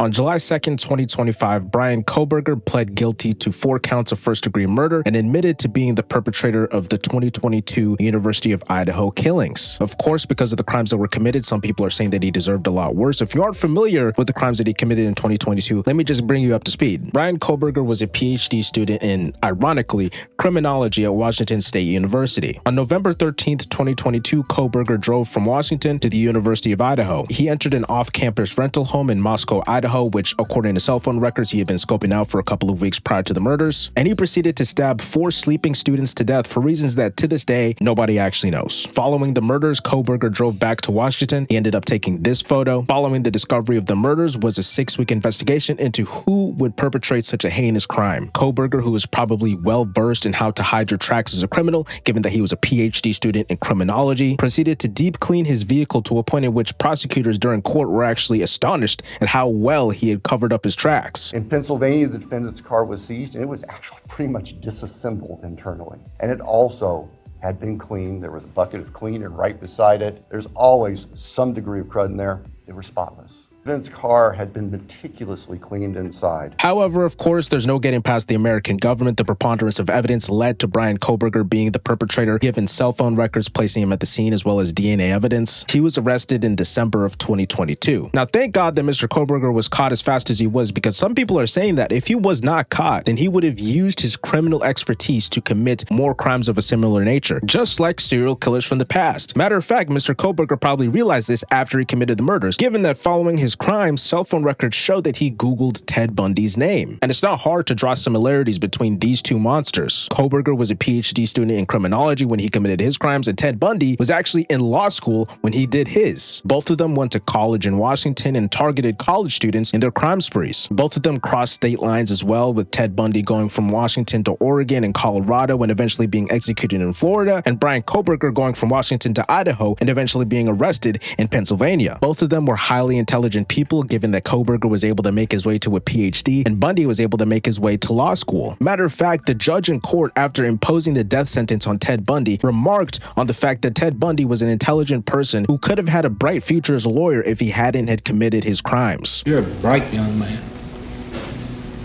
On July 2nd, 2025, Bryan Kohberger pled guilty to 4 counts of first-degree murder and admitted to being the perpetrator of the 2022 University of Idaho killings. Of course, because of the crimes that were committed, some people are saying that he deserved a lot worse. If you aren't familiar with the crimes that he committed in 2022, let me just bring you up to speed. Bryan Kohberger was a PhD student in, ironically, criminology at Washington State University. On November 13th, 2022, Kohberger drove from Washington to the University of Idaho. He entered an off-campus rental home in Moscow, Idaho, which, according to cell phone records, he had been scoping out for a couple of weeks prior to the murders, and he proceeded to stab 4 sleeping students to death for reasons that, to this day, nobody actually knows. Following the murders, Kohberger drove back to Washington. He ended up taking this photo. Following the discovery of the murders was a 6-week investigation into who would perpetrate such a heinous crime. Kohberger, who is probably well-versed in how to hide your tracks as a criminal, given that he was a PhD student in criminology, proceeded to deep clean his vehicle to a point in which prosecutors during court were actually astonished at how well he had covered up his tracks. In Pennsylvania, the defendant's car was seized, and it was actually pretty much disassembled internally. And it also had been cleaned. There was a bucket of cleaner right beside it. There's always some degree of crud in there. They were spotless. The defendant's car had been meticulously cleaned inside. However, of course, there's no getting past the American government. The preponderance of evidence led to Bryan Kohberger being the perpetrator, given cell phone records placing him at the scene as well as DNA evidence. He was arrested in December of 2022. Now, thank God that Mr. Kohberger was caught as fast as he was, because some people are saying that if he was not caught, then he would have used his criminal expertise to commit more crimes of a similar nature, just like serial killers from the past. Matter of fact, Mr. Kohberger probably realized this after he committed the murders, given that following his crimes, cell phone records show that he Googled Ted Bundy's name. And it's not hard to draw similarities between these two monsters. Kohberger was a PhD student in criminology when he committed his crimes, and Ted Bundy was actually in law school when he did his. Both of them went to college in Washington and targeted college students in their crime sprees. Both of them crossed state lines as well, with Ted Bundy going from Washington to Oregon and Colorado and eventually being executed in Florida, and Bryan Kohberger going from Washington to Idaho and eventually being arrested in Pennsylvania. Both of them were highly intelligent people, given that Kohberger was able to make his way to a PhD and Bundy was able to make his way to law school. Matter of fact, the judge in court, after imposing the death sentence on Ted Bundy, remarked on the fact that Ted Bundy was an intelligent person who could have had a bright future as a lawyer if he hadn't had committed his crimes. You're a bright young man.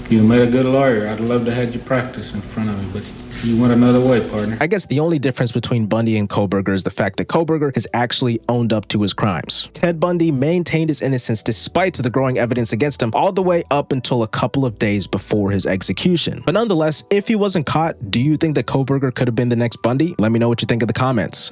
You made a good lawyer. I'd love to have you practice in front of me, but you went another way, partner. I guess the only difference between Bundy and Kohberger is the fact that Kohberger has actually owned up to his crimes. Ted Bundy maintained his innocence despite the growing evidence against him all the way up until a couple of days before his execution. But nonetheless, if he wasn't caught, do you think that Kohberger could have been the next Bundy? Let me know what you think in the comments.